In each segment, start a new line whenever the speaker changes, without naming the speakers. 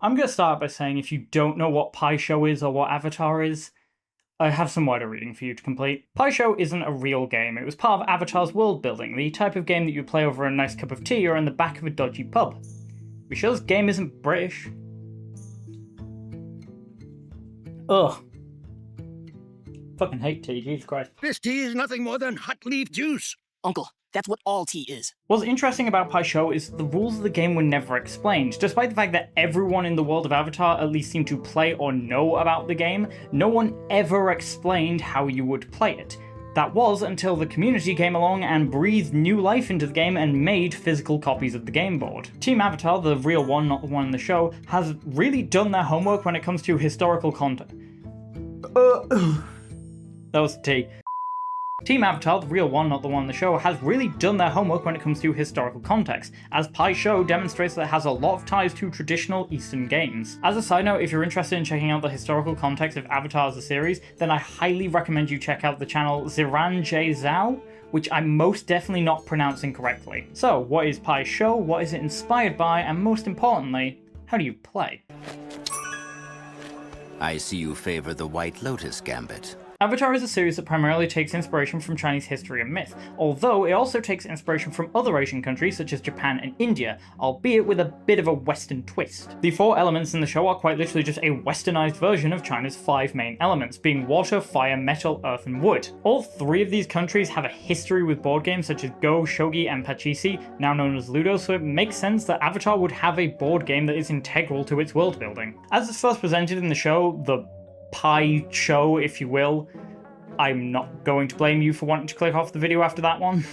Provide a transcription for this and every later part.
I'm going to start by saying if you don't know what Pi Show is or what Avatar is, I have some wider reading for you to complete. Pi Show isn't a real game. It was part of Avatar's world building, the type of game that you play over a nice cup of tea or in the back of a dodgy pub. We sure this game isn't British? Ugh. Fucking hate tea, Jesus Christ.
This tea is nothing more than hot leaf juice.
Uncle, that's what all tea is.
What's interesting about Pi Show is the rules of the game were never explained. Despite the fact that everyone in the world of Avatar at least seemed to play or know about the game, no one ever explained how you would play it. That was until the community came along and breathed new life into the game and made physical copies of the game board. Team Avatar, the real one, not the one in the show, has really done their homework when it comes to historical content. That was tea. Team Avatar, the real one, not the one in the show, has really done their homework when it comes to historical context, as Pi Show demonstrates that it has a lot of ties to traditional Eastern games. As a side note, if you're interested in checking out the historical context of Avatar as a series, then I highly recommend you check out the channel Ziran J Zhao, which I'm most definitely not pronouncing correctly. So, what is Pi Show, what is it inspired by, and most importantly, how do you play?
I see you favor the White Lotus Gambit.
Avatar is a series that primarily takes inspiration from Chinese history and myth, although it also takes inspiration from other Asian countries such as Japan and India, albeit with a bit of a Western twist. The 4 elements in the show are quite literally just a westernized version of China's 5 main elements, being water, fire, metal, earth, and wood. All 3 of these countries have a history with board games such as Go, Shogi, and Pachisi, now known as Ludo, so it makes sense that Avatar would have a board game that is integral to its world building. As it's first presented in the show, the Pi Show, if you will. I'm not going to blame you for wanting to click off the video after that one.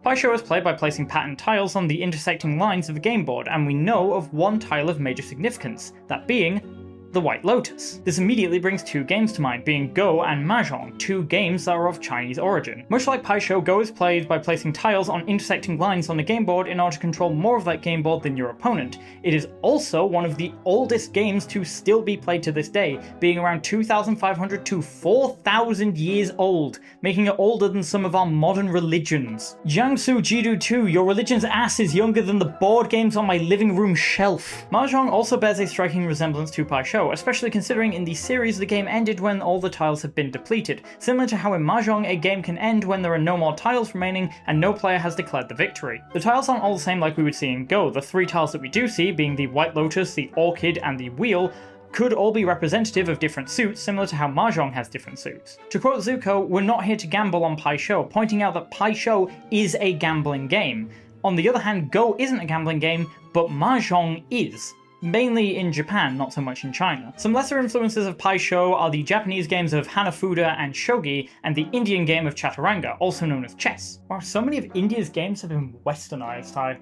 Pi Show is played by placing patterned tiles on the intersecting lines of the game board, and we know of one tile of major significance, that being the White Lotus. This immediately brings 2 games to mind, being Go and Mahjong, 2 games that are of Chinese origin. Much like Pi Show, Go is played by placing tiles on intersecting lines on the game board in order to control more of that game board than your opponent. It is also one of the oldest games to still be played to this day, being around 2,500 to 4,000 years old, making it older than some of our modern religions. Jiangsu Jidu 2, your religion's ass is younger than the board games on my living room shelf. Mahjong also bears a striking resemblance to Pi Show, especially considering in the series the game ended when all the tiles have been depleted, similar to how in Mahjong a game can end when there are no more tiles remaining and no player has declared the victory. The tiles aren't all the same like we would see in Go. The 3 tiles that we do see, being the White Lotus, the Orchid, and the Wheel, could all be representative of different suits, similar to how Mahjong has different suits. To quote Zuko, "We're not here to gamble on Pi Show," pointing out that Pi Show is a gambling game. On the other hand, Go isn't a gambling game, but Mahjong is. Mainly in Japan, not so much in China. Some lesser influences of Pi Show are the Japanese games of Hanafuda and Shogi, and the Indian game of Chaturanga, also known as chess. Wow, so many of India's games have been westernized. I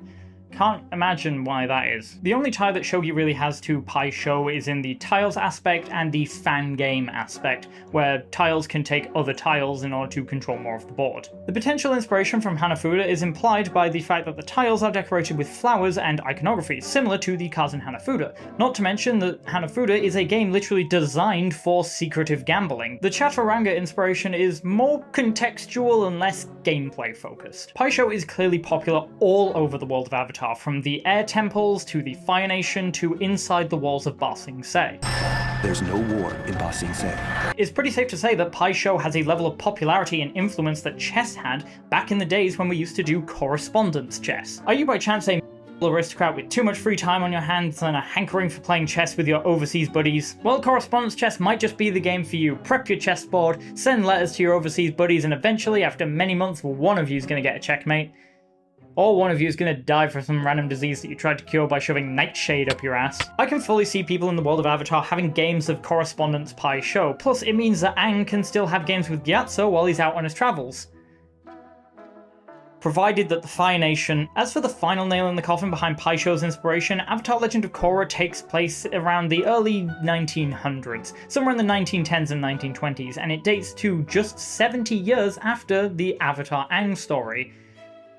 can't imagine why that is. The only tie that Shogi really has to Pi Show is in the tiles aspect and the fan game aspect, where tiles can take other tiles in order to control more of the board. The potential inspiration from Hanafuda is implied by the fact that the tiles are decorated with flowers and iconography, similar to the cards in Hanafuda. Not to mention that Hanafuda is a game literally designed for secretive gambling. The Chaturanga inspiration is more contextual and less gameplay focused. Pi Show is clearly popular all over the world of Avatar, from the air temples to the Fire Nation to inside the walls of Ba Sing Se.
There's no war in Ba Sing Se.
It's pretty safe to say that Pi Show has a level of popularity and influence that chess had back in the days when we used to do correspondence chess. Are you by chance a aristocrat with too much free time on your hands and a hankering for playing chess with your overseas buddies? Well, correspondence chess might just be the game for you. Prep your chessboard, send letters to your overseas buddies, and eventually, after many months, one of you is going to get a checkmate. Or one of you is going to die from some random disease that you tried to cure by shoving nightshade up your ass. I can fully see people in the world of Avatar having games of correspondence Pi Show, plus it means that Aang can still have games with Gyatso while he's out on his travels. Provided that the Fire Nation... As for the final nail in the coffin behind Pi Show's inspiration, Avatar Legend of Korra takes place around the early 1900s, somewhere in the 1910s and 1920s, and it dates to just 70 years after the Avatar Aang story,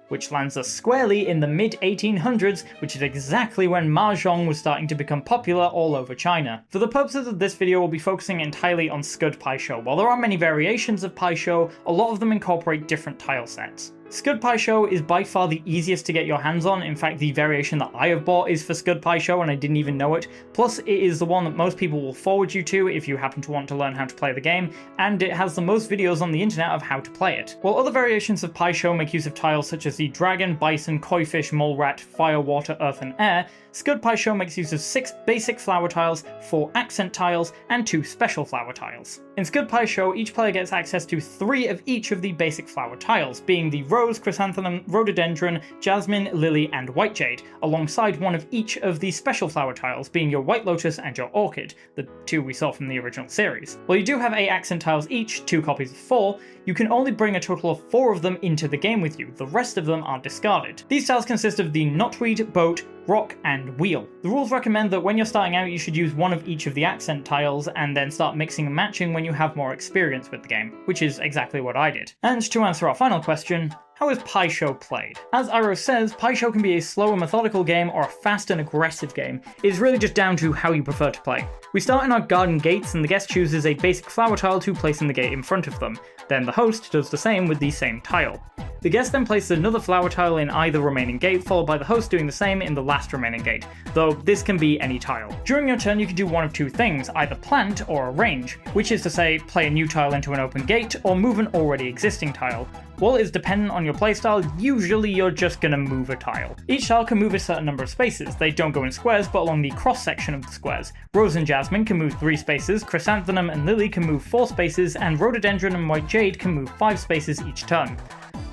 which lands us squarely in the mid-1800s, which is exactly when Mahjong was starting to become popular all over China. For the purposes of this video, we'll be focusing entirely on Scud Pi Show. While there are many variations of Pi Show, a lot of them incorporate different tile sets. Scud Pie Show is by far the easiest to get your hands on. In fact, the variation that I have bought is for Scud Pie Show and I didn't even know it. Plus, it is the one that most people will forward you to if you happen to want to learn how to play the game, and it has the most videos on the internet of how to play it. While other variations of Pie Show make use of tiles such as the dragon, bison, koi fish, mole rat, fire, water, earth, and air, Scud Pie Show makes use of 6 basic flower tiles, 4 accent tiles, and 2 special flower tiles. In Scud Pie Show, each player gets access to 3 of each of the basic flower tiles, being the rose, chrysanthemum, rhododendron, jasmine, lily, and white jade, alongside one of each of the special flower tiles, being your white lotus and your orchid, the 2 we saw from the original series. While you do have 8 accent tiles each, 2 copies of 4, you can only bring a total of 4 of them into the game with you, the rest of them are discarded. These tiles consist of the knotweed, boat, rock, and wheel. The rules recommend that when you're starting out you should use one of each of the accent tiles and then start mixing and matching when you have more experience with the game, which is exactly what I did. And to answer our final question, how is Pie Show played? As Iro says, Pie Show can be a slow and methodical game or a fast and aggressive game. It's really just down to how you prefer to play. We start in our garden gates and the guest chooses a basic flower tile to place in the gate in front of them. Then the host does the same with the same tile. The guest then places another flower tile in either remaining gate, followed by the host doing the same in the last remaining gate, though this can be any tile. During your turn you can do one of 2 things, either plant or arrange, which is to say play a new tile into an open gate or move an already existing tile. While it is dependent on your playstyle, usually you're just gonna move a tile. Each tile can move a certain number of spaces. They don't go in squares, but along the cross section of the squares. Rose and jasmine can move 3 spaces, chrysanthemum and lily can move 4 spaces, and rhododendron and white jade can move 5 spaces each turn.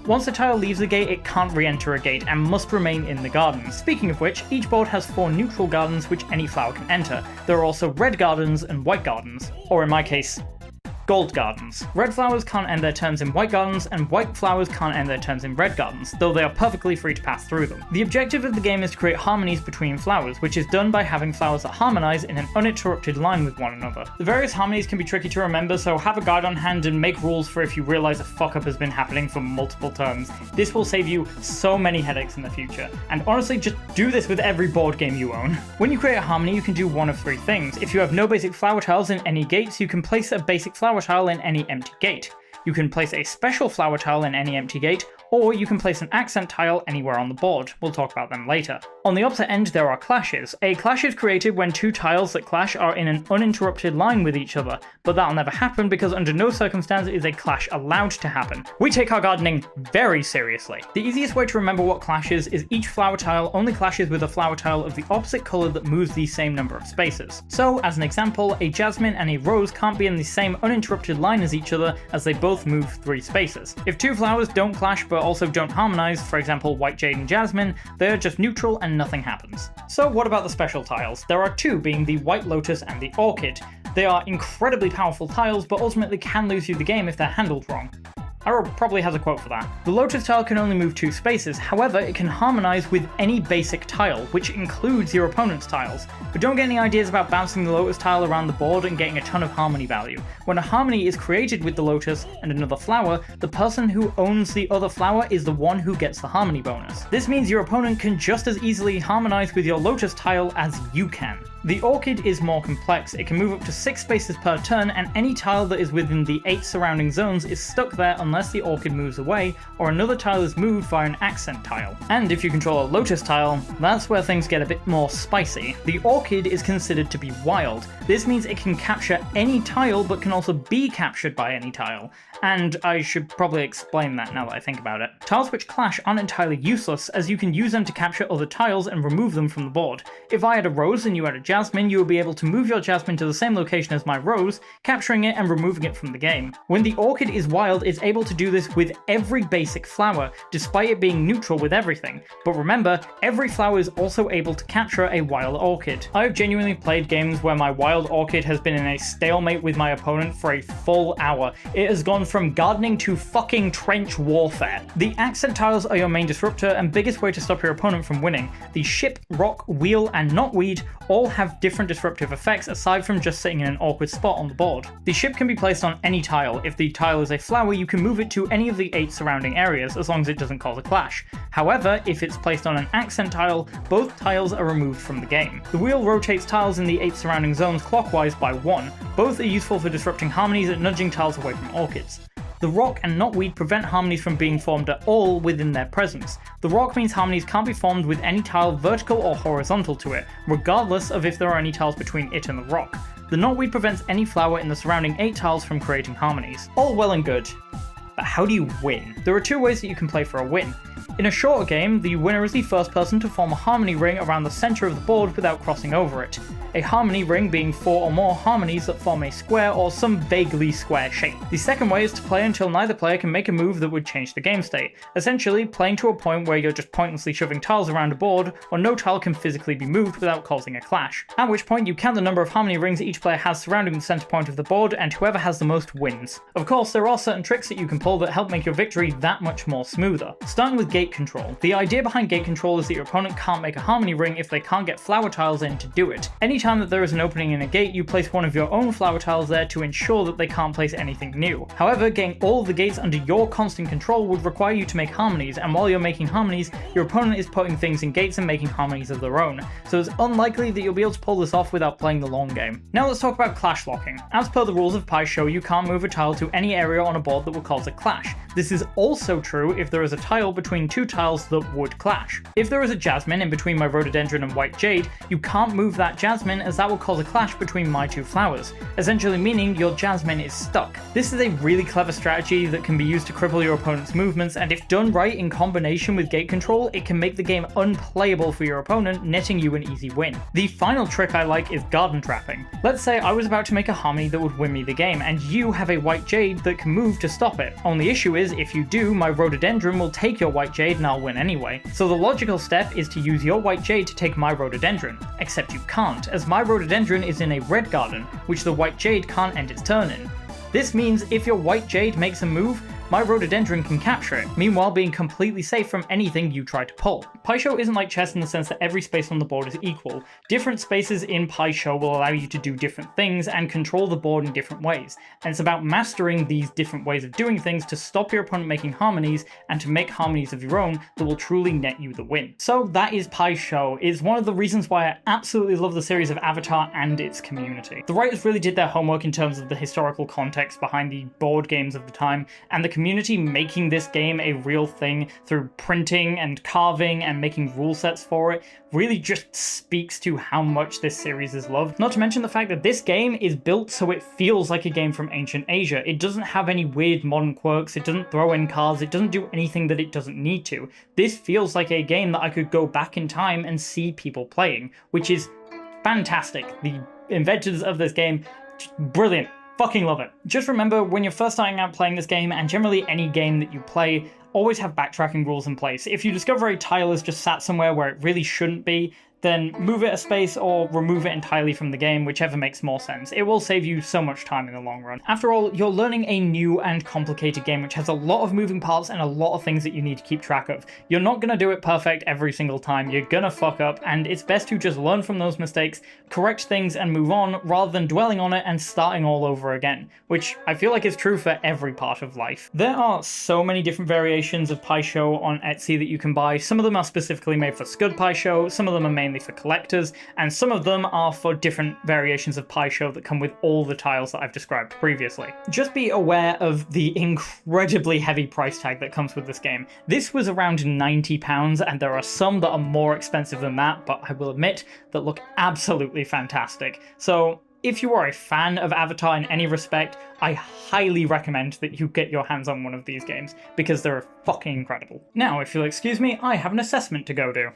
Once a tile leaves the gate, it can't re-enter a gate and must remain in the garden. Speaking of which, each board has 4 neutral gardens which any flower can enter. There are also red gardens and white gardens, or in my case, gold gardens. Red flowers can't end their turns in white gardens, and white flowers can't end their turns in red gardens, though they are perfectly free to pass through them. The objective of the game is to create harmonies between flowers, which is done by having flowers that harmonize in an uninterrupted line with one another. The various harmonies can be tricky to remember, so have a guide on hand and make rules for if you realize a fuck-up has been happening for multiple turns. This will save you so many headaches in the future. And honestly, just do this with every board game you own. When you create a harmony, you can do one of 3 things. If you have no basic flower tiles in any gates, you can place a basic flower tile in any empty gate. You can place a special flower tile in any empty gate, or you can place an accent tile anywhere on the board. We'll talk about them later. On the opposite end, there are clashes. A clash is created when 2 tiles that clash are in an uninterrupted line with each other, but that'll never happen because under no circumstance is a clash allowed to happen. We take our gardening very seriously. The easiest way to remember what clashes is each flower tile only clashes with a flower tile of the opposite color that moves the same number of spaces. So, as an example, a jasmine and a rose can't be in the same uninterrupted line as each other as they both move 3 spaces. If 2 flowers don't clash but also don't harmonize, for example white jade and jasmine, they're just neutral and nothing happens. So what about the special tiles? There are 2, being the white lotus and the orchid. They are incredibly powerful tiles, but ultimately can lose you the game if they're handled wrong. Arrow probably has a quote for that. The lotus tile can only move 2 spaces, however it can harmonize with any basic tile, which includes your opponent's tiles. But don't get any ideas about bouncing the lotus tile around the board and getting a ton of harmony value. When a harmony is created with the lotus and another flower, the person who owns the other flower is the one who gets the harmony bonus. This means your opponent can just as easily harmonize with your lotus tile as you can. The orchid is more complex. It can move up to 6 spaces per turn, and any tile that is within the 8 surrounding zones is stuck there unless the orchid moves away or another tile is moved via an accent tile. And if you control a lotus tile, that's where things get a bit more spicy. The orchid is considered to be wild. This means it can capture any tile but can also be captured by any tile. And I should probably explain that now that I think about it. Tiles which clash aren't entirely useless, as you can use them to capture other tiles and remove them from the board. If I had a rose and you had a jasmine, you would be able to move your jasmine to the same location as my rose, capturing it and removing it from the game. When the orchid is wild, it's able to do this with every basic flower, despite it being neutral with everything. But remember, every flower is also able to capture a wild orchid. I've genuinely played games where my wild orchid has been in a stalemate with my opponent for a full hour. It has gone from gardening to fucking trench warfare. The accent tiles are your main disruptor and biggest way to stop your opponent from winning. The ship, rock, wheel, and knotweed all have different disruptive effects aside from just sitting in an awkward spot on the board. The ship can be placed on any tile. If the tile is a flower, you can move it to any of the 8 surrounding areas as long as it doesn't cause a clash. However, if it's placed on an accent tile, both tiles are removed from the game. The wheel rotates tiles in the 8 surrounding zones clockwise by 1. Both are useful for disrupting harmonies and nudging tiles away from orchids. The rock and knotweed prevent harmonies from being formed at all within their presence. The rock means harmonies can't be formed with any tile vertical or horizontal to it, regardless of if there are any tiles between it and the rock. The knotweed prevents any flower in the surrounding 8 tiles from creating harmonies. All well and good, but how do you win? There are 2 ways that you can play for a win. In a shorter game, the winner is the first person to form a harmony ring around the center of the board without crossing over it. A harmony ring being 4 or more harmonies that form a square or some vaguely square shape. The second way is to play until neither player can make a move that would change the game state, essentially playing to a point where you're just pointlessly shoving tiles around a board, or no tile can physically be moved without causing a clash. At which point you count the number of harmony rings each player has surrounding the center point of the board, and whoever has the most wins. Of course, there are certain tricks that you can pull that help make your victory that much more smoother. Starting with gate control. The idea behind gate control is that your opponent can't make a harmony ring if they can't get flower tiles in to do it. Anytime that there is an opening in a gate, you place one of your own flower tiles there to ensure that they can't place anything new. However, getting all of the gates under your constant control would require you to make harmonies, and while you're making harmonies, your opponent is putting things in gates and making harmonies of their own, so it's unlikely that you'll be able to pull this off without playing the long game. Now let's talk about clash locking. As per the rules of Pi Show, you can't move a tile to any area on a board that will cause a clash. This is also true if there is a tile between 2 tiles that would clash. If there is a jasmine in between my rhododendron and white jade, you can't move that jasmine as that will cause a clash between my 2 flowers, essentially meaning your jasmine is stuck. This is a really clever strategy that can be used to cripple your opponent's movements, and if done right in combination with gate control, it can make the game unplayable for your opponent, netting you an easy win. The final trick I like is garden trapping. Let's say I was about to make a harmony that would win me the game, and you have a white jade that can move to stop it. Only issue is, if you do, my rhododendron will take your white jade and I'll win anyway. So the logical step is to use your white jade to take my rhododendron, except you can't, as my rhododendron is in a red garden, which the white jade can't end its turn in. This means if your white jade makes a move, my rhododendron can capture it, meanwhile being completely safe from anything you try to pull. Pi Show isn't like chess in the sense that every space on the board is equal. Different spaces in Pi Show will allow you to do different things and control the board in different ways, and it's about mastering these different ways of doing things to stop your opponent making harmonies and to make harmonies of your own that will truly net you the win. So that is Pi Show. It's one of the reasons why I absolutely love the series of Avatar and its community. The writers really did their homework in terms of the historical context behind the board games of the time, and the community making this game a real thing through printing and carving and making rule sets for it really just speaks to how much this series is loved. Not to mention the fact that this game is built so it feels like a game from ancient Asia. It doesn't have any weird modern quirks, it doesn't throw in cards, it doesn't do anything that it doesn't need to. This feels like a game that I could go back in time and see people playing, which is fantastic. The inventors of this game, brilliant. Fucking love it. Just remember, when you're first starting out playing this game, and generally any game that you play, always have backtracking rules in place. If you discover a tile is just sat somewhere where it really shouldn't be, then move it a space or remove it entirely from the game, whichever makes more sense. It will save you so much time in the long run. After all, you're learning a new and complicated game which has a lot of moving parts and a lot of things that you need to keep track of. You're not going to do it perfect every single time, you're gonna fuck up, and it's best to just learn from those mistakes, correct things and move on, rather than dwelling on it and starting all over again, which I feel like is true for every part of life. There are so many different variations of Pi Show on Etsy that you can buy. Some of them are specifically made for Scud Pi Show, some of them are mainly for collectors, and some of them are for different variations of Pi Show that come with all the tiles that I've described previously. Just be aware of the incredibly heavy price tag that comes with this game. This was around £90, and there are some that are more expensive than that, but I will admit that look absolutely fantastic. So if you are a fan of Avatar in any respect, I highly recommend that you get your hands on one of these games, because they're fucking incredible. Now, if you'll excuse me, I have an assessment to go do.